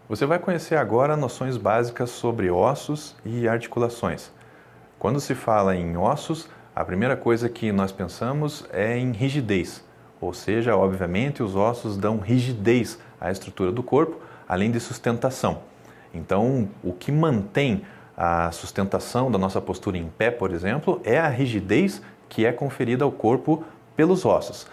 Você vai conhecer agora noções básicas sobre ossos e articulações. Quando se fala em ossos, a primeira coisa que nós pensamos é em rigidez, ou seja, obviamente os ossos dão rigidez à estrutura do corpo, além de sustentação. Então, o que mantém a sustentação da nossa postura em pé, por exemplo, é a rigidez que é conferida ao corpo pelos ossos.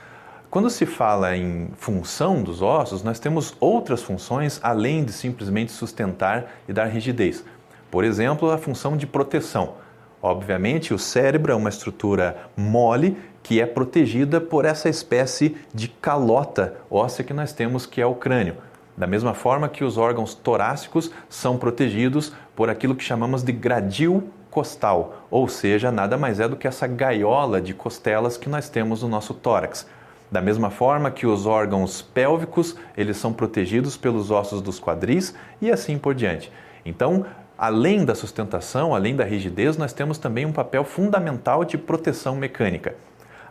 Quando se fala em função dos ossos, nós temos outras funções além de simplesmente sustentar e dar rigidez. Por exemplo, a função de proteção. Obviamente, o cérebro é uma estrutura mole que é protegida por essa espécie de calota óssea que nós temos, que é o crânio. Da mesma forma que os órgãos torácicos são protegidos por aquilo que chamamos de gradil costal, ou seja, nada mais é do que essa gaiola de costelas que nós temos no nosso tórax. Da mesma forma que os órgãos pélvicos, eles são protegidos pelos ossos dos quadris e assim por diante. Então, além da sustentação, além da rigidez, nós temos também um papel fundamental de proteção mecânica.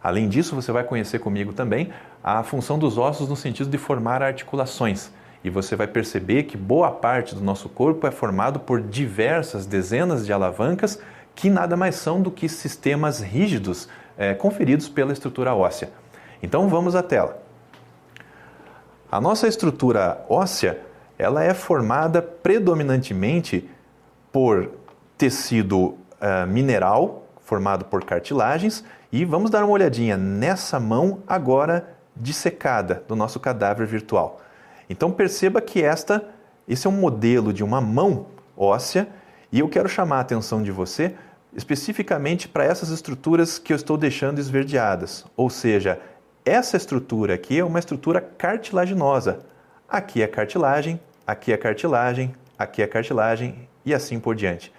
Além disso, você vai conhecer comigo também a função dos ossos no sentido de formar articulações. E você vai perceber que boa parte do nosso corpo é formado por diversas dezenas de alavancas que nada mais são do que sistemas rígidos conferidos pela estrutura óssea. Então vamos à tela. A nossa estrutura óssea, ela é formada predominantemente por tecido mineral, formado por cartilagens, e vamos dar uma olhadinha nessa mão agora dissecada do nosso cadáver virtual. Então perceba que esse é um modelo de uma mão óssea, e eu quero chamar a atenção de você especificamente para essas estruturas que eu estou deixando esverdeadas, ou seja, essa estrutura aqui é uma estrutura cartilaginosa. Aqui é cartilagem, aqui é cartilagem, aqui é cartilagem e assim por diante.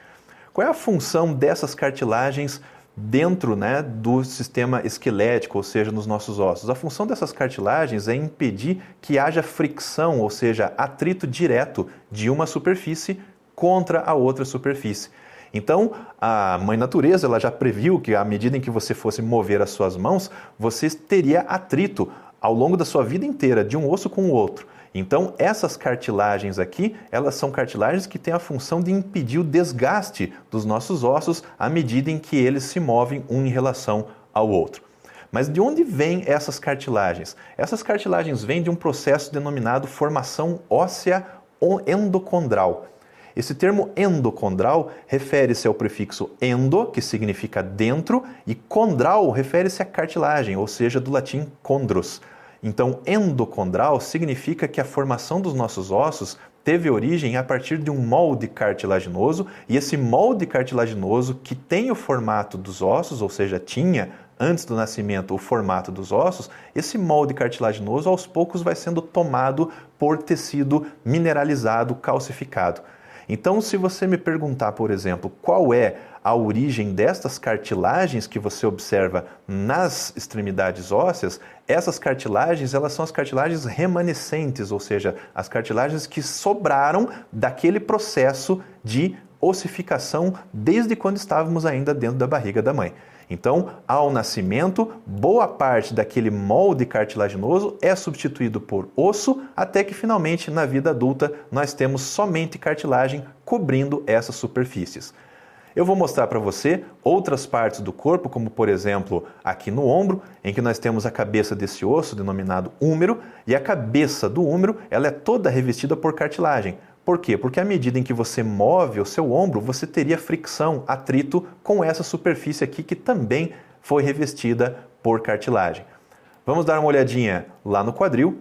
Qual é a função dessas cartilagens dentro do sistema esquelético, ou seja, nos nossos ossos? A função dessas cartilagens é impedir que haja fricção, ou seja, atrito direto de uma superfície contra a outra superfície. Então, a Mãe Natureza ela já previu que à medida em que você fosse mover as suas mãos, você teria atrito ao longo da sua vida inteira, de um osso com o outro. Então, essas cartilagens aqui, elas são cartilagens que têm a função de impedir o desgaste dos nossos ossos à medida em que eles se movem um em relação ao outro. Mas de onde vêm essas cartilagens? Essas cartilagens vêm de um processo denominado formação óssea endocondral. Esse termo endocondral refere-se ao prefixo endo, que significa dentro, e condral refere-se à cartilagem, ou seja, do latim chondros. Então, endocondral significa que a formação dos nossos ossos teve origem a partir de um molde cartilaginoso, e esse molde cartilaginoso que tem o formato dos ossos, ou seja, tinha antes do nascimento o formato dos ossos, esse molde cartilaginoso aos poucos vai sendo tomado por tecido mineralizado, calcificado. Então, se você me perguntar, por exemplo, qual é a origem destas cartilagens que você observa nas extremidades ósseas, essas cartilagens, elas são as cartilagens remanescentes, ou seja, as cartilagens que sobraram daquele processo de ossificação desde quando estávamos ainda dentro da barriga da mãe. Então, ao nascimento, boa parte daquele molde cartilaginoso é substituído por osso, até que finalmente, na vida adulta, nós temos somente cartilagem cobrindo essas superfícies. Eu vou mostrar para você outras partes do corpo, como por exemplo aqui no ombro, em que nós temos a cabeça desse osso, denominado húmero, e a cabeça do húmero ela é toda revestida por cartilagem. Por quê? Porque à medida em que você move o seu ombro, você teria fricção, atrito com essa superfície aqui que também foi revestida por cartilagem. Vamos dar uma olhadinha lá no quadril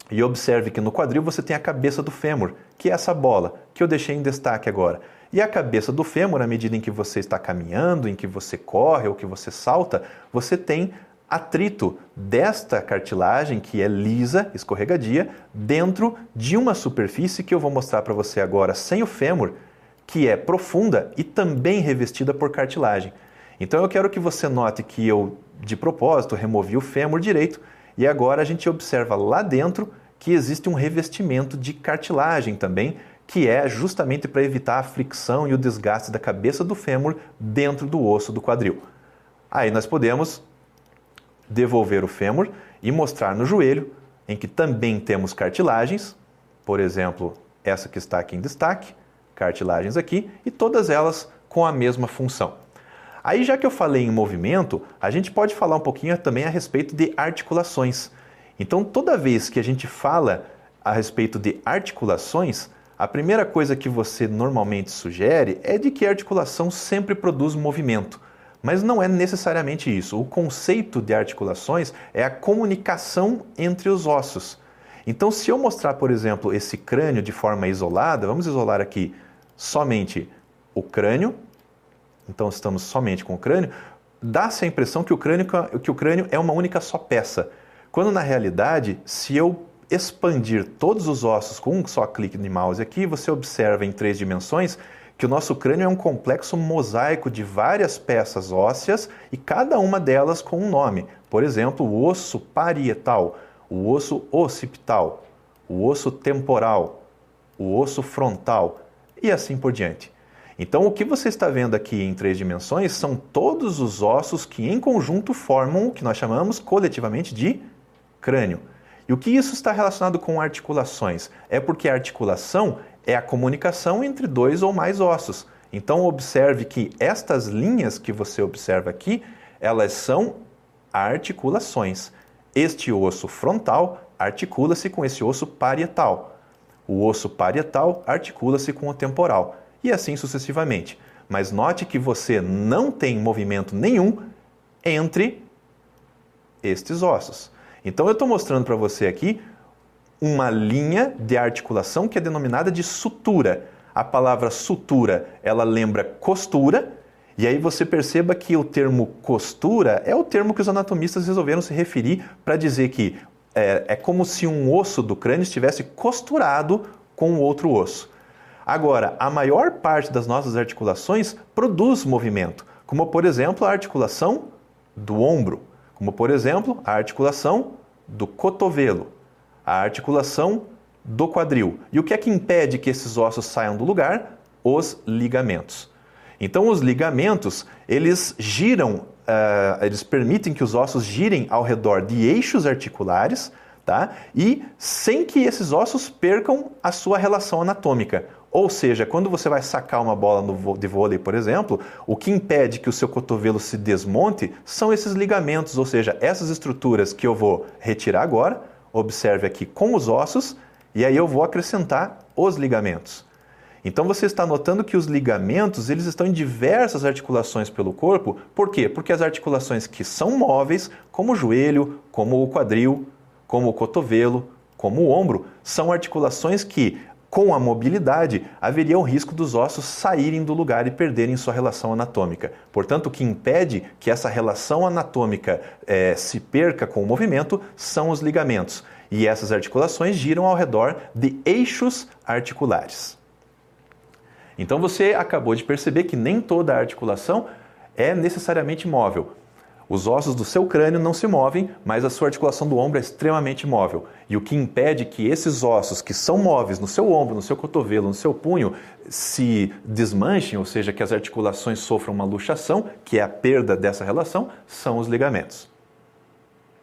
e observe que no quadril você tem a cabeça do fêmur, que é essa bola que eu deixei em destaque agora. E a cabeça do fêmur, à medida em que você está caminhando, em que você corre ou que você salta, você tem atrito desta cartilagem, que é lisa, escorregadia, dentro de uma superfície que eu vou mostrar para você agora sem o fêmur, que é profunda e também revestida por cartilagem. Então eu quero que você note que eu, de propósito, removi o fêmur direito e agora a gente observa lá dentro que existe um revestimento de cartilagem também, que é justamente para evitar a fricção e o desgaste da cabeça do fêmur dentro do osso do quadril. Aí nós podemos devolver o fêmur e mostrar no joelho, em que também temos cartilagens, por exemplo, essa que está aqui em destaque, cartilagens aqui, e todas elas com a mesma função. Aí, já que eu falei em movimento, a gente pode falar um pouquinho também a respeito de articulações. Então, toda vez que a gente fala a respeito de articulações, a primeira coisa que você normalmente sugere é de que a articulação sempre produz movimento. Mas não é necessariamente isso. O conceito de articulações é a comunicação entre os ossos. Então, se eu mostrar, por exemplo, esse crânio de forma isolada, vamos isolar aqui somente o crânio. Então, estamos somente com o crânio. Dá-se a impressão que o crânio é uma única só peça. Quando, na realidade, se eu expandir todos os ossos com um só clique de mouse aqui, você observa em 3 dimensões que o nosso crânio é um complexo mosaico de várias peças ósseas e cada uma delas com um nome. Por exemplo, o osso parietal, o osso occipital, o osso temporal, o osso frontal e assim por diante. Então, o que você está vendo aqui em 3 dimensões são todos os ossos que em conjunto formam o que nós chamamos coletivamente de crânio. E o que isso está relacionado com articulações? É porque a articulação é a comunicação entre 2 ou mais ossos. Então, observe que estas linhas que você observa aqui, elas são articulações. Este osso frontal articula-se com esse osso parietal. O osso parietal articula-se com o temporal. E assim sucessivamente. Mas note que você não tem movimento nenhum entre estes ossos. Então eu estou mostrando para você aqui uma linha de articulação que é denominada de sutura. A palavra sutura, ela lembra costura, e aí você perceba que o termo costura é o termo que os anatomistas resolveram se referir para dizer que é como se um osso do crânio estivesse costurado com o outro osso. Agora, a maior parte das nossas articulações produz movimento, como por exemplo a articulação do ombro, como por exemplo a articulação do cotovelo, a articulação do quadril. E o que é que impede que esses ossos saiam do lugar? Os ligamentos. Então os ligamentos, eles giram, eles permitem que os ossos girem ao redor de eixos articulares, tá? E sem que esses ossos percam a sua relação anatômica. Ou seja, quando você vai sacar uma bola de vôlei, por exemplo, o que impede que o seu cotovelo se desmonte são esses ligamentos, ou seja, essas estruturas que eu vou retirar agora, observe aqui com os ossos, e aí eu vou acrescentar os ligamentos. Então você está notando que os ligamentos, eles estão em diversas articulações pelo corpo. Por quê? Porque as articulações que são móveis, como o joelho, como o quadril, como o cotovelo, como o ombro, são articulações que, com a mobilidade, haveria o risco dos ossos saírem do lugar e perderem sua relação anatômica. Portanto, o que impede que essa relação anatômica se perca com o movimento são os ligamentos. E essas articulações giram ao redor de eixos articulares. Então você acabou de perceber que nem toda articulação é necessariamente móvel. Os ossos do seu crânio não se movem, mas a sua articulação do ombro é extremamente móvel. E o que impede que esses ossos que são móveis no seu ombro, no seu cotovelo, no seu punho, se desmanchem, ou seja, que as articulações sofram uma luxação, que é a perda dessa relação, são os ligamentos.